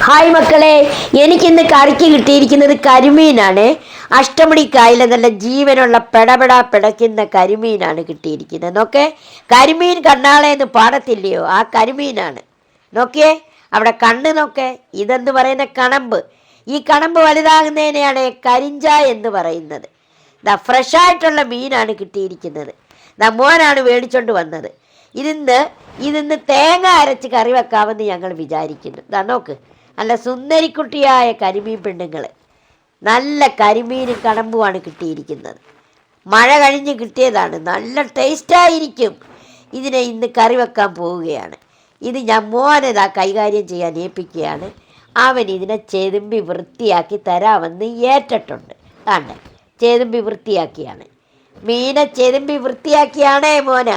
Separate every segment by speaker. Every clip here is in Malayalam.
Speaker 1: ഹായ് മക്കളെ, എനിക്കിന്ന് കറിക്ക് കിട്ടിയിരിക്കുന്നത് കരിമീനാണ്. അഷ്ടമുടിക്കായലെ നല്ല ജീവനുള്ള പെടപെടാ പിടയ്ക്കുന്ന കരിമീനാണ് കിട്ടിയിരിക്കുന്നത്. നോക്കേ, കരിമീൻ കണ്ണാളെന്ന് പാടത്തില്ലയോ, ആ കരിമീനാണ്. നോക്കിയേ, അവിടെ കണ്ണ് നോക്കേ. ഇതെന്ന് പറയുന്ന കണമ്പ്. ഈ കണമ്പ് വലുതാകുന്നതിനെയാണ് കരിഞ്ച എന്ന് പറയുന്നത്. ഫ്രഷായിട്ടുള്ള മീനാണ് കിട്ടിയിരിക്കുന്നത്. മോനാണ് മേടിച്ചോണ്ട് വന്നത്. ഇതിന്ന് തേങ്ങ അരച്ച് കറി വെക്കാമെന്ന് ഞങ്ങൾ വിചാരിക്കുന്നു. നോക്ക്, നല്ല സുന്ദരിക്കുട്ടിയായ കരിമീൻ പെണ്ണുങ്ങൾ. നല്ല കരിമീനും കണമ്പുമാണ് കിട്ടിയിരിക്കുന്നത്. മഴ കഴിഞ്ഞ് കിട്ടിയതാണ്. നല്ല ടേസ്റ്റായിരിക്കും. ഇതിനെ ഇന്ന് കറി വെക്കാൻ പോവുകയാണ്. ഇത് ഞാൻ മോനതാ കൈകാര്യം ചെയ്യാൻ ഏൽപ്പിക്കുകയാണ്. അവൻ ഇതിനെ ചെതുമ്പി വൃത്തിയാക്കി തരാമെന്ന് ഏറ്റിട്ടുണ്ട്. താണ്ടെ ചെതുമ്പി വൃത്തിയാക്കിയാണ്. മീനെ ചെതുമ്പി വൃത്തിയാക്കിയാണേ മോന.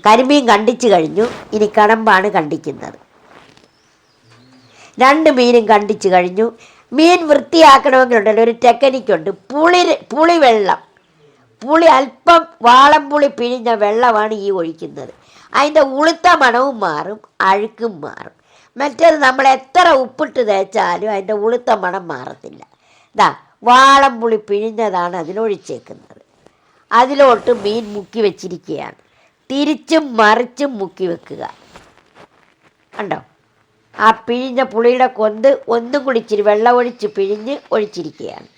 Speaker 1: കരിമീൻ കണ്ടിച്ചു കഴിഞ്ഞു. ഇനി കണമ്പാണ് കണ്ടിക്കുന്നത്. രണ്ട് മീനും കണ്ടിച്ചു കഴിഞ്ഞു. മീൻ വൃത്തിയാക്കണമെങ്കിലുണ്ടല്ലോ ഒരു ടെക്നിക്കുണ്ട്. പുളിവെള്ളം, അല്പം വാളംപുളി പിഴിഞ്ഞ വെള്ളമാണ് ഈ ഒഴിക്കുന്നത്. അതിൻ്റെ ഉളുത്ത മണവും മാറും, അഴുക്കും മാറും. മറ്റേത് നമ്മൾ എത്ര ഉപ്പിട്ട് തേച്ചാലും അതിൻ്റെ ഉളുത്ത മണം മാറത്തില്ല. വാളംപുളി പിഴിഞ്ഞതാണ് അതിലൊഴിച്ചേക്കുന്നത്. അതിലോട്ട് മീൻ മുക്കി വെച്ചിരിക്കുകയാണ്. തിരിച്ചും മറിച്ചും മുക്കി വെക്കുക. കണ്ടോ, ആ പിഴിഞ്ഞ പുളിയുടെ കൊന്ത് ഒന്നും കൂടി ഇച്ചിരി വെള്ളമൊഴിച്ച് പിഴിഞ്ഞ് ഒഴിച്ചിരിക്കുകയാണ്.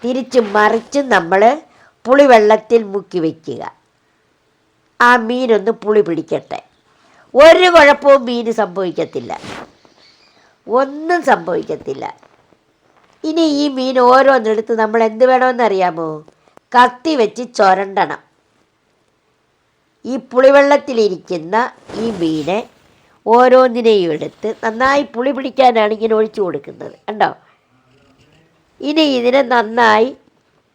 Speaker 1: തിരിച്ചും മറിച്ചും നമ്മൾ പുളിവെള്ളത്തിൽ മുക്കി വയ്ക്കുക. ആ മീനൊന്ന് പുളി പിടിക്കട്ടെ. ഒരു കുഴപ്പവും മീന് സംഭവിക്കത്തില്ല, ഒന്നും സംഭവിക്കത്തില്ല. ഇനി ഈ മീൻ ഓരോന്നെടുത്ത് നമ്മൾ എന്ത് വേണമെന്നറിയാമോ? കത്തി വെച്ച് ചുരണ്ടണം. ഈ പുളിവെള്ളത്തിലിരിക്കുന്ന ഈ മീനെ ഓരോന്നിനെയും എടുത്ത് നന്നായി പുളി പിടിക്കാനാണ് ഇങ്ങനെ ഒഴിച്ചു കൊടുക്കുന്നത്. കണ്ടോ, ഇനി ഇതിനെ നന്നായി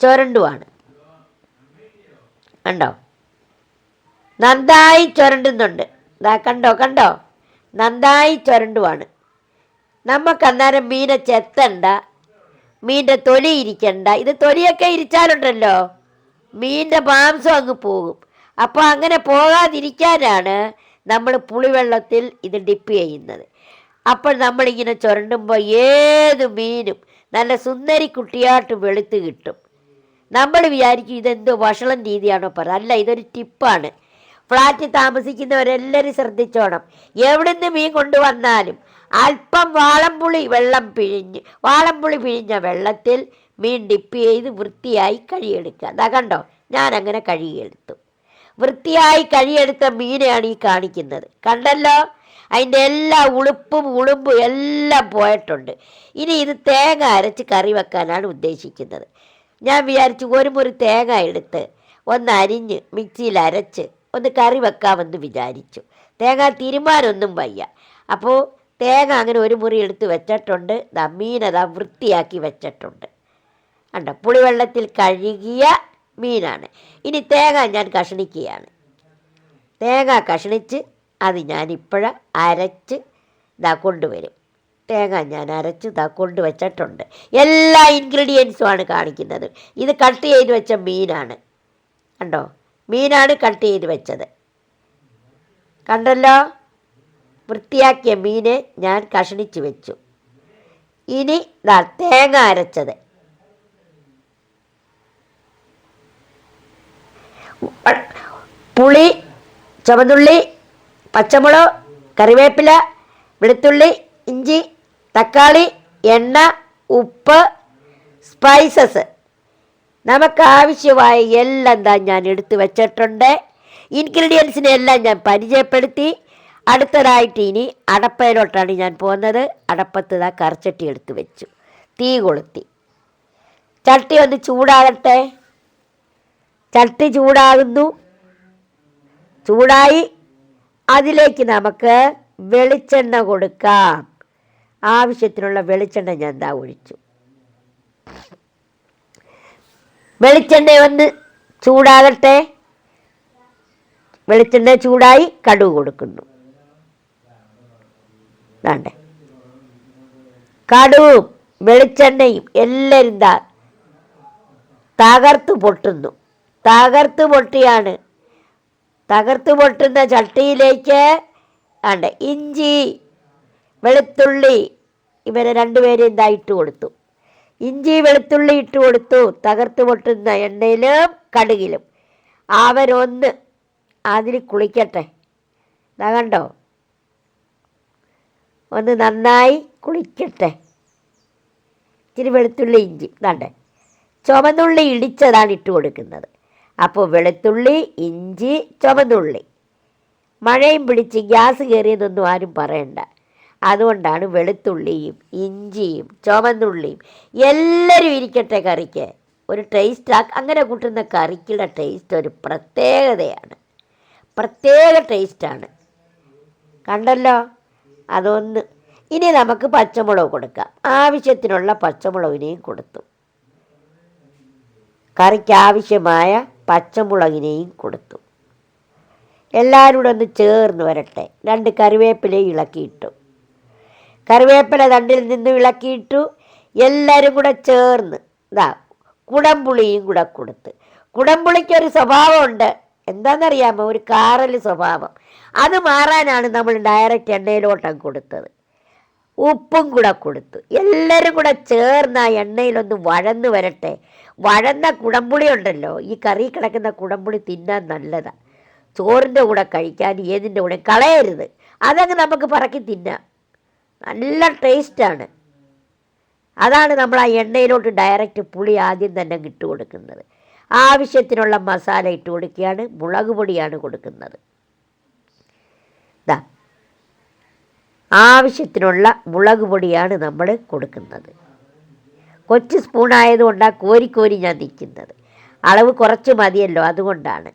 Speaker 1: ചുരണ്ടുവാണ്. കണ്ടോ, നന്നായി ചുരണ്ടുന്നുണ്ട്. കണ്ടോ, നന്നായി ചുരണ്ടുവാണ്. നമുക്ക് അന്നേരം മീനെ ചെത്തണ്ട, മീൻ്റെ തൊലി ഇരിക്കണ്ട. ഇത് തൊലിയൊക്കെ ഇരിച്ചാലുണ്ടല്ലോ മീൻ്റെ മാംസം അങ്ങ് പോകും. അപ്പോൾ അങ്ങനെ പോകാതിരിക്കാനാണ് നമ്മൾ പുളിവെള്ളത്തിൽ ഇത് ഡിപ്പ് ചെയ്യുന്നത്. അപ്പോൾ നമ്മളിങ്ങനെ ചുരണ്ടുമ്പോൾ ഏത് മീനും നല്ല സുന്ദരി കുട്ടിയായിട്ട് വെളുത്ത് കിട്ടും. നമ്മൾ വിചാരിക്കും ഇതെന്തോ വഷളം രീതിയാണോ പറയുക. അല്ല, ഇതൊരു ടിപ്പാണ്. ഫ്ലാറ്റിൽ താമസിക്കുന്നവരെല്ലാവരും ശ്രദ്ധിച്ചോണം. എവിടുന്ന് മീൻ കൊണ്ടുവന്നാലും അല്പം വാളംപുളി പിഴിഞ്ഞ വെള്ളത്തിൽ മീൻ ഡിപ്പ് ചെയ്ത് വൃത്തിയായി കഴുകിയെടുക്കുക. കണ്ടോ, ഞാനങ്ങനെ കഴുകിയെടുത്തു. വൃത്തിയായി കഴുകിയെടുത്ത മീനെയാണ് ഈ കാണിക്കുന്നത്. കണ്ടല്ലോ, അതിൻ്റെ എല്ലാ ഉളുമ്പും എല്ലാം പോയിട്ടുണ്ട്. ഇനി ഇത് തേങ്ങ അരച്ച് കറി വെക്കാനാണ് ഉദ്ദേശിക്കുന്നത്. ഞാൻ വിചാരിച്ചു ഒരു മുറി തേങ്ങ എടുത്ത് ഒന്ന് അരിഞ്ഞ് മിക്സിയിൽ അരച്ച് ഒന്ന് കറി വെക്കാമെന്ന് വിചാരിച്ചു. തേങ്ങ തിരുമാനൊന്നും വയ്യ. അപ്പോൾ തേങ്ങ അങ്ങനെ ഒരു മുറി എടുത്ത് വെച്ചിട്ടുണ്ട്. മീനതാ വൃത്തിയാക്കി വെച്ചിട്ടുണ്ട്. കണ്ടോ, പുളിവെള്ളത്തിൽ കഴുകിയ മീനാണ്. ഇനി തേങ്ങ ഞാൻ കഷണിക്കുകയാണ്. തേങ്ങ കഷണിച്ച് അത് ഞാനിപ്പോഴ അരച്ച് കൊണ്ടുവരും. തേങ്ങ ഞാൻ അരച്ച് കൊണ്ടുവച്ചിട്ടുണ്ട്. എല്ലാ ഇൻഗ്രീഡിയൻസുമാണ് കാണിക്കുന്നത്. ഇത് കട്ട് ചെയ്ത് വെച്ച മീനാണ്. കണ്ടോ, മീനാണ് കട്ട് ചെയ്ത് വെച്ചത്. കണ്ടല്ലോ, വൃത്തിയാക്കിയ മീനെ ഞാൻ കഷണിച്ച് വെച്ചു. ഇനി തേങ്ങ അരച്ചത്, പുളി, ചുവന്നുള്ളി, പച്ചമുളക്, കറിവേപ്പില, വെളുത്തുള്ളി, ഇഞ്ചി, തക്കാളി, എണ്ണ, ഉപ്പ്, സ്പൈസസ്, നമുക്കാവശ്യമായ എല്ലാം ഞാൻ എടുത്ത് വെച്ചിട്ടുണ്ട്. ഇൻഗ്രീഡിയൻസിനെ എല്ലാം ഞാൻ പരിചയപ്പെടുത്തി. അടുത്തതായിട്ട് ഇനി അടപ്പയിലോട്ടാണ് ഞാൻ പോകുന്നത്. അടപ്പത്ത് കറിച്ചട്ടി എടുത്ത് വെച്ചു, തീ കൊളുത്തി. ചട്ടി ഒന്ന് ചൂടാകട്ടെ. ചട്ടി ചൂടാകുന്നു. ചൂടായി അതിലേക്ക് നമുക്ക് വെളിച്ചെണ്ണ കൊടുക്കാം. ആവശ്യത്തിനുള്ള വെളിച്ചെണ്ണ ഞാൻ ഒഴിച്ചു. വെളിച്ചെണ്ണ ഒന്ന് ചൂടാകട്ടെ. വെളിച്ചെണ്ണ ചൂടായി കടുക് കൊടുക്കുന്നു. വേണ്ടേ, കടുവും വെളിച്ചെണ്ണയും എല്ലാവരും തകർത്ത് പൊട്ടുന്നു. തകർത്ത് പൊട്ടിയാണ് തകർത്ത് പൊട്ടുന്ന ചട്ടിയിലേക്ക് ആണ്ട് ഇഞ്ചി വെളുത്തുള്ളി ഇവരെ രണ്ടുപേരും എന്താ ഇട്ട് കൊടുത്തു. ഇഞ്ചി വെളുത്തുള്ളി ഇട്ട് കൊടുത്തു. തകർത്ത് പൊട്ടുന്ന എണ്ണയിലും കടുകിലും അവരൊന്ന് അതിൽ കുളിക്കട്ടെ. ഇതാ കണ്ടോ, ഒന്ന് നന്നായി കുളിക്കട്ടെ. ഇച്ചിരി വെളുത്തുള്ളി ഇഞ്ചി ഇതാണ്ട് ചുവന്നുള്ളി ഇടിച്ചതാണ് ഇട്ട് കൊടുക്കുന്നത്. അപ്പോൾ വെളുത്തുള്ളി ഇഞ്ചി ചുവന്നുള്ളി. മഴയും പിടിച്ച് ഗ്യാസ് കയറിയതൊന്നും ആരും പറയണ്ട. അതുകൊണ്ടാണ് വെളുത്തുള്ളിയും ഇഞ്ചിയും ചുവന്നുള്ളിയും എല്ലാവരും ഇരിക്കട്ടെ കറിക്ക്. ഒരു ടേസ്റ്റ് അങ്ങനെ കൂട്ടുന്ന കറിക്കുള്ള ടേസ്റ്റ് ഒരു പ്രത്യേകതയാണ്, പ്രത്യേക ടേസ്റ്റാണ്. കണ്ടല്ലോ, അതൊന്ന്. ഇനി നമുക്ക് പച്ചമുളക് കൊടുക്കാം. ആവശ്യത്തിനുള്ള പച്ചമുളകിനെയും കൊടുത്തു. കറിക്ക് ആവശ്യമായ പച്ചമുളകിനെയും കൊടുത്തു. എല്ലാവരും കൂടെ ഒന്ന് ചേർന്ന് വരട്ടെ. 2 കറിവേപ്പിലയും ഇളക്കിയിട്ടു. കറിവേപ്പില തണ്ടിൽ നിന്ന് ഇളക്കിയിട്ടു. എല്ലാവരും കൂടെ ചേർന്ന് ഇതാ കുടംപുളിയും കൂടെ കൊടുത്ത്. കുടംപുളിക്കൊരു സ്വഭാവമുണ്ട്, എന്താണെന്നറിയാമോ? ഒരു കാറൽ സ്വഭാവം. അത് മാറാനാണ് നമ്മൾ ഡയറക്റ്റ് എണ്ണയിലോട്ടം കൊടുത്തത്. ഉപ്പും കൂടെ കൊടുത്തു. എല്ലാവരും കൂടെ ചേർന്ന് ആ എണ്ണയിലൊന്ന് വഴന്ന് വരട്ടെ. വഴന്ന കുടംപുളി ഉണ്ടല്ലോ, ഈ കറി കിടക്കുന്ന കുടംപുളി തിന്നാൻ നല്ലതാണ്. ചോറിൻ്റെ കൂടെ കഴിക്കാൻ ഏതിൻ്റെ കൂടെ കളയരുത്. അതങ്ങ് നമുക്ക് പറക്കി തിന്നാം, നല്ല ടേസ്റ്റാണ്. അതാണ് നമ്മൾ ആ എണ്ണയിലോട്ട് ഡയറക്റ്റ് പുളി ആദ്യം തന്നെ ഇട്ട് കൊടുക്കുന്നത്. ആവശ്യത്തിനുള്ള മസാല ഇട്ട് കൊടുക്കുകയാണ്. മുളക് പൊടിയാണ് കൊടുക്കുന്നത്. ആവശ്യത്തിനുള്ള മുളക് പൊടിയാണ് നമ്മൾ കൊടുക്കുന്നത്. കൊച്ചു സ്പൂണായതുകൊണ്ടാണ് കോരി ഞാൻ നിൽക്കുന്നത്. അളവ് കുറച്ച് മതിയല്ലോ, അതുകൊണ്ടാണ്.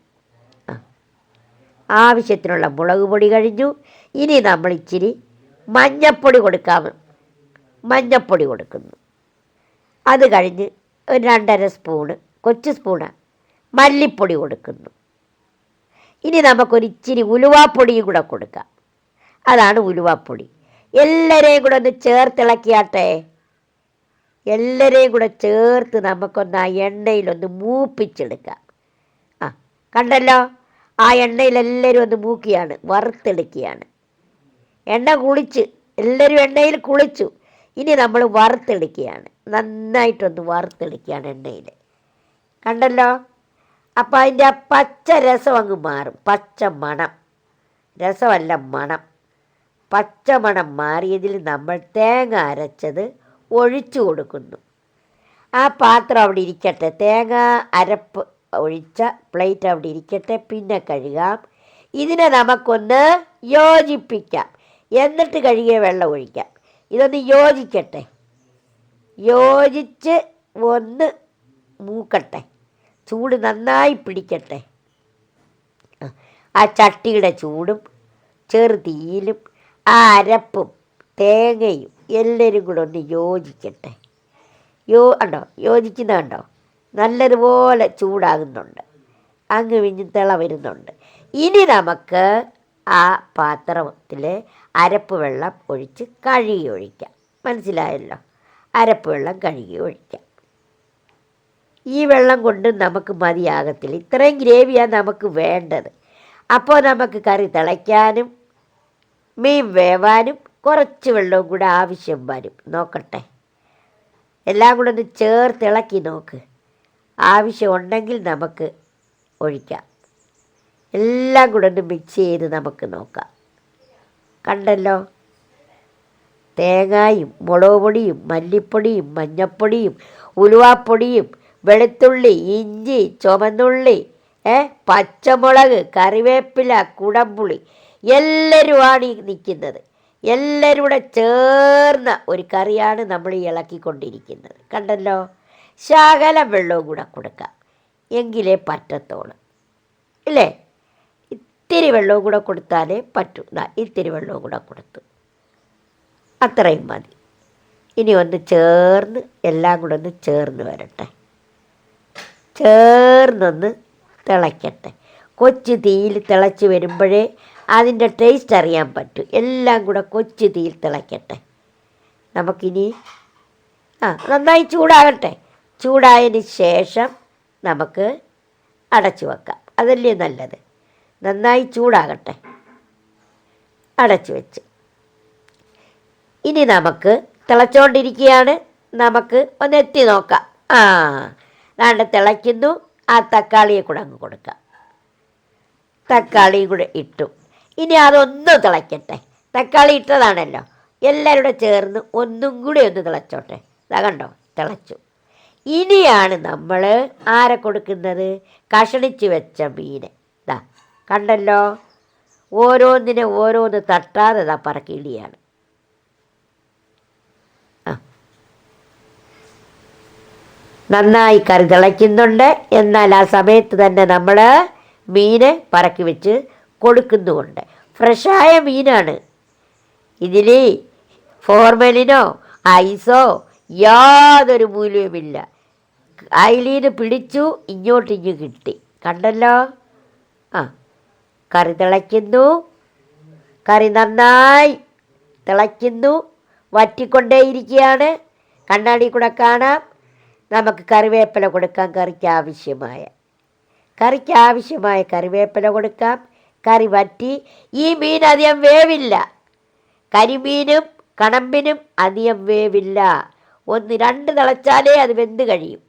Speaker 1: ആവശ്യത്തിനുള്ള മുളക് പൊടി കഴിഞ്ഞു. ഇനി നമ്മൾ ഇച്ചിരി മഞ്ഞപ്പൊടി കൊടുക്കാം. മഞ്ഞപ്പൊടി കൊടുക്കുന്നു. അത് കഴിഞ്ഞ് ഒരു 2.5 സ്പൂണ്, കൊച്ചു സ്പൂണാണ്, മല്ലിപ്പൊടി കൊടുക്കുന്നു. ഇനി നമുക്കൊരു ഇച്ചിരി ഉലുവാപ്പൊടിയും കൂടെ കൊടുക്കാം. അതാണ് ഉലുവാപ്പൊടി. എല്ലാവരെയും കൂടെ ഒന്ന് ചേർത്തിളക്കിയാട്ടെ. എല്ലാവരെയും കൂടെ ചേർത്ത് നമുക്കൊന്ന് ആ എണ്ണയിലൊന്ന് മൂപ്പിച്ചെടുക്കാം. കണ്ടല്ലോ, ആ എണ്ണയിൽ എല്ലാവരും ഒന്ന് മൂക്കിയാണ്, വറുത്തെടുക്കുകയാണ്. എണ്ണ കുളിച്ച്, എല്ലാവരും എണ്ണയിൽ കുളിച്ചു. ഇനി നമ്മൾ വറുത്തെടുക്കുകയാണ്, നന്നായിട്ടൊന്ന് വറുത്തെടുക്കുകയാണ് എണ്ണയിൽ. കണ്ടല്ലോ, അപ്പം അതിൻ്റെ ആ പച്ച രസം അങ്ങ് മാറും. പച്ച മണം, രസമല്ല മണം. പച്ചമണം മാറിയതിൽ നമ്മൾ തേങ്ങ അരച്ചത് ഒഴിച്ചു കൊടുക്കുന്നു. ആ പാത്രം അവിടെ ഇരിക്കട്ടെ. തേങ്ങ അരപ്പ് ഒഴിച്ച പ്ലേറ്റ് അവിടെ ഇരിക്കട്ടെ. പിന്നെ കഴുകാം. ഇതിനെ നമുക്കൊന്ന് യോജിപ്പിക്കാം. എന്നിട്ട് കഴുകിയ വെള്ളം ഒഴിക്കാം. ഇതൊന്ന് യോജിക്കട്ടെ. യോജിച്ച് ഒന്ന് മൂക്കട്ടെ. ചൂട് നന്നായി പിടിക്കട്ടെ. ആ ചട്ടിയുടെ ചൂടും ചെറുതീയിലും ആ അരപ്പും തേങ്ങയും എല്ലാവരും കൂടെ ഒന്ന് യോജിക്കട്ടെ. കണ്ടോ, യോജിക്കുന്ന കണ്ടോ, നല്ലതുപോലെ ചൂടാകുന്നുണ്ട്. അങ്ങ് വിഞ്ഞ് തിള വരുന്നുണ്ട്. ഇനി നമുക്ക് ആ പാത്രത്തിൽ അരപ്പ് വെള്ളം ഒഴിച്ച് കഴുകി ഒഴിക്കാം. മനസ്സിലായല്ലോ, അരപ്പ് വെള്ളം കഴുകി ഒഴിക്കാം. ഈ വെള്ളം കൊണ്ട് നമുക്ക് മതിയാകത്തില്ല. ഇത്രയും ഗ്രേവിയാണ് നമുക്ക് വേണ്ടത്. അപ്പോൾ നമുക്ക് കറി തിളയ്ക്കാനും മീൻ വേവാനും കുറച്ച് വെള്ളവും കൂടെ ആവശ്യം വരും. നോക്കട്ടെ, എല്ലാം കൂടെ ഒന്ന് ചേർത്തിളക്കി നോക്ക്. ആവശ്യമുണ്ടെങ്കിൽ നമുക്ക് ഒഴിക്കാം. എല്ലാം കൂടെ ഒന്ന് മിക്സ് ചെയ്ത് നമുക്ക് നോക്കാം. കണ്ടല്ലോ, തേങ്ങയും മുളക് പൊടിയും മല്ലിപ്പൊടിയും മഞ്ഞപ്പൊടിയും ഉലുവാപ്പൊടിയും വെളുത്തുള്ളി ഇഞ്ചി ചുവന്നുള്ളി പച്ചമുളക് കറിവേപ്പില കുടംപുളി എല്ലാവരുമാണ് ഈ നിൽക്കുന്നത്. എല്ലാവരും കൂടെ ചേർന്ന ഒരു കറിയാണ് നമ്മൾ ഇളക്കിക്കൊണ്ടിരിക്കുന്നത്. കണ്ടല്ലോ, ശകലം വെള്ളവും കൂടെ കൊടുക്കാം, എങ്കിലേ പറ്റത്തോളൂ, ഇല്ലേ? ഇത്തിരി വെള്ളവും കൂടെ കൊടുത്താലേ പറ്റൂ. ഇത്തിരി വെള്ളവും കൂടെ കൊടുത്തു, അത്രയും മതി. ഇനി ഒന്ന് ചേർന്ന് എല്ലാം കൂടെ ഒന്ന് ചേർന്ന് വരട്ടെ. ചേർന്നൊന്ന് തിളയ്ക്കട്ടെ. കൊച്ചു തീയിൽ തിളച്ച് വരുമ്പോഴേ അതിൻ്റെ ടേസ്റ്റ് അറിയാൻ പറ്റും. എല്ലാം കൂടെ കൊച്ചു തീയിൽ തിളയ്ക്കട്ടെ. നമുക്കിനി നന്നായി ചൂടാകട്ടെ. ചൂടായതിന് ശേഷം നമുക്ക് അടച്ചു വെക്കാം. അതല്ലേ നല്ലത്. നന്നായി ചൂടാകട്ടെ. അടച്ചു വെച്ച് ഇനി നമുക്ക് തിളച്ചുകൊണ്ടിരിക്കുകയാണ്. നമുക്ക് ഒന്ന് എത്തി നോക്കാം. ദാണ്ട് തിളയ്ക്കുന്നു. ആ തക്കാളിയെ കൂടെ അങ്ങ് കൊടുക്കാം. തക്കാളിയും കൂടെ ഇട്ടു. ഇനി അതൊന്നും തിളയ്ക്കട്ടെ. തക്കാളി ഇട്ടതാണല്ലോ, എല്ലാവരും കൂടെ ചേർന്ന് ഒന്നും കൂടി ഒന്ന് തിളച്ചോട്ടെ. ഇതാ കണ്ടോ, തിളച്ചു. ഇനിയാണ് നമ്മൾ ആരെ കൊടുക്കുന്നത്? കഷണിച്ച് വെച്ച മീൻ. ഇതാ കണ്ടല്ലോ, ഓരോന്നിനെ ഓരോന്ന് തട്ടാതെ ഇതാ പറക്കിയിടിയാണ്. നന്നായി കറി തിളയ്ക്കുന്നുണ്ട്. എന്നാൽ ആ സമയത്ത് തന്നെ നമ്മൾ മീന് പറക്കി വെച്ച് കൊടുക്കുന്നുമുണ്ട്. ഫ്രഷായ മീനാണ്. ഇതിൽ ഫോർമലിനോ ഐസോ യാതൊരു മൂല്യവുമില്ല. അയിലീന്ന് പിടിച്ചു ഇങ്ങോട്ടിങ്ങ് കിട്ടി. കണ്ടല്ലോ. കറി തിളയ്ക്കുന്നു. കറി നന്നായി തിളയ്ക്കുന്നു. വറ്റിക്കൊണ്ടേയിരിക്കുകയാണ്. കണ്ണാടി കൂടെ കാണാം. നമുക്ക് കറിവേപ്പില കൊടുക്കാം. കറിക്ക് ആവശ്യമായ കറിവേപ്പില കൊടുക്കാം. കറി വറ്റി. ഈ മീൻ അധികം വേവില്ല. കരിമീനും കണമ്പിനും അധികം വേവില്ല. 1-2 തിളച്ചാലേ അത് വെന്ത് കഴിയും.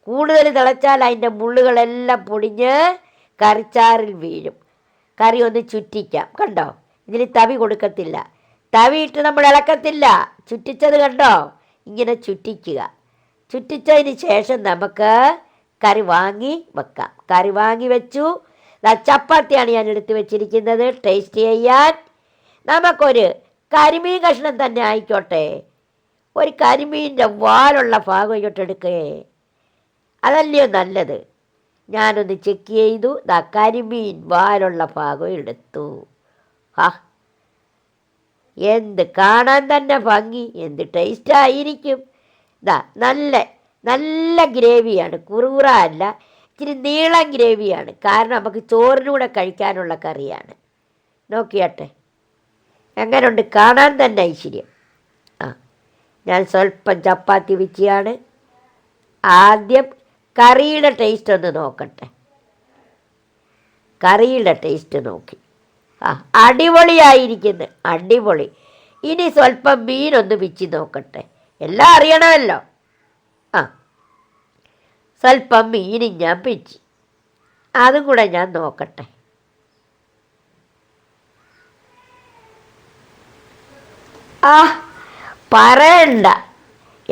Speaker 1: കൂടുതൽ തിളച്ചാൽ അതിൻ്റെ മുള്ളുകളെല്ലാം പൊടിഞ്ഞ് കറിച്ചാറിൽ വീഴും. കറി ഒന്ന് ചുറ്റിക്കാം. കണ്ടോ, ഇതിന് തവി കൊടുക്കത്തില്ല. തവിയിട്ട് നമ്മൾ ഇളക്കത്തില്ല. ചുറ്റിച്ചത് കണ്ടോ, ഇങ്ങനെ ചുറ്റിക്കുക. ചുറ്റിച്ചതിന് ശേഷം നമുക്ക് കറി വാങ്ങി വെക്കാം. കറി വാങ്ങി വെച്ചു. ചപ്പാത്തിയാണ് ഞാൻ എടുത്ത് വെച്ചിരിക്കുന്നത് ടേസ്റ്റ് ചെയ്യാൻ. നമുക്കൊരു കരിമീൻ കഷ്ണം തന്നെ ആയിക്കോട്ടെ. ഒരു കരിമീൻ്റെ വാലുള്ള ഭാഗം ഇങ്ങോട്ട് എടുക്കേ, അതല്ലയോ നല്ലത്. ഞാനൊന്ന് ചെക്ക് ചെയ്തു. കരിമീൻ വാലുള്ള ഭാഗം എടുത്തു. എന്ത് കാണാൻ തന്നെ ഭംഗി, എന്ത് ടേസ്റ്റായിരിക്കും. നല്ല നല്ല ഗ്രേവിയാണ്. കുറുകുറ അല്ല, ഇച്ചിരി നീളം ഗ്രേവിയാണ്. കാരണം നമുക്ക് ചോറിനൂടെ കഴിക്കാനുള്ള കറിയാണ്. നോക്കിയാട്ടെ എങ്ങനെയുണ്ട്, കാണാൻ തന്നെ ഐശ്വര്യം. ഞാൻ സ്വല്പം ചപ്പാത്തി വെച്ചാണ്. ആദ്യം കറിയുടെ ടേസ്റ്റ് ഒന്ന് നോക്കട്ടെ. കറിയുടെ ടേസ്റ്റ് നോക്കി. അടിപൊളിയായിരിക്കുന്നു, അടിപൊളി. ഇനി സ്വല്പം മീനൊന്ന് പിച്ചി നോക്കട്ടെ. എല്ലാം അറിയണമല്ലോ. സ്വല്പം മീനും ഞാൻ പിച്ചി, അതും കൂടെ ഞാൻ നോക്കട്ടെ. പറയണ്ട,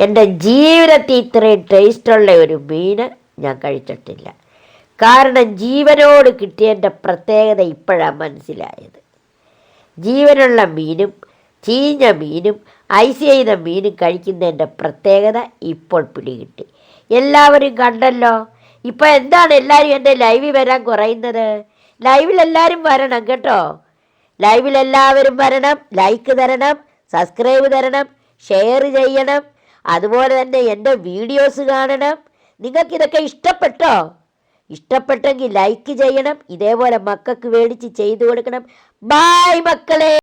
Speaker 1: എൻ്റെ ജീവിതത്തിൽ ഇത്രയും ടേസ്റ്റുള്ള ഒരു മീൻ ഞാൻ കഴിച്ചിട്ടില്ല. കാരണം ജീവനോട് കിട്ടിയതിൻ്റെ പ്രത്യേകത ഇപ്പോഴാണ് മനസ്സിലായത്. ജീവനുള്ള മീനും ചീഞ്ഞ മീനും ഐസ് ചെയ്ത മീനും കഴിക്കുന്നതിൻ്റെ പ്രത്യേകത ഇപ്പോൾ പിടികിട്ടി. എല്ലാവരും കണ്ടല്ലോ. ഇപ്പോൾ എന്താണ് എല്ലാവരും എൻ്റെ ലൈവിൽ വരാൻ കുറയുന്നത്? ലൈവിലെല്ലാവരും വരണം കേട്ടോ. ലൈവിലെല്ലാവരും വരണം. ലൈക്ക് തരണം, സബ്സ്ക്രൈബ് തരണം, ഷെയർ ചെയ്യണം. അതുപോലെ തന്നെ എൻ്റെ വീഡിയോസ് കാണണം. നിങ്ങൾക്കിതൊക്കെ ഇഷ്ടപ്പെട്ടോ? ഇഷ്ടപ്പെട്ടെങ്കിൽ ലൈക്ക് ചെയ്യണം. ഇതേപോലെ മക്കൾക്ക് മേടിച്ച് ചെയ്തു കൊടുക്കണം. ബായ് മക്കളെ.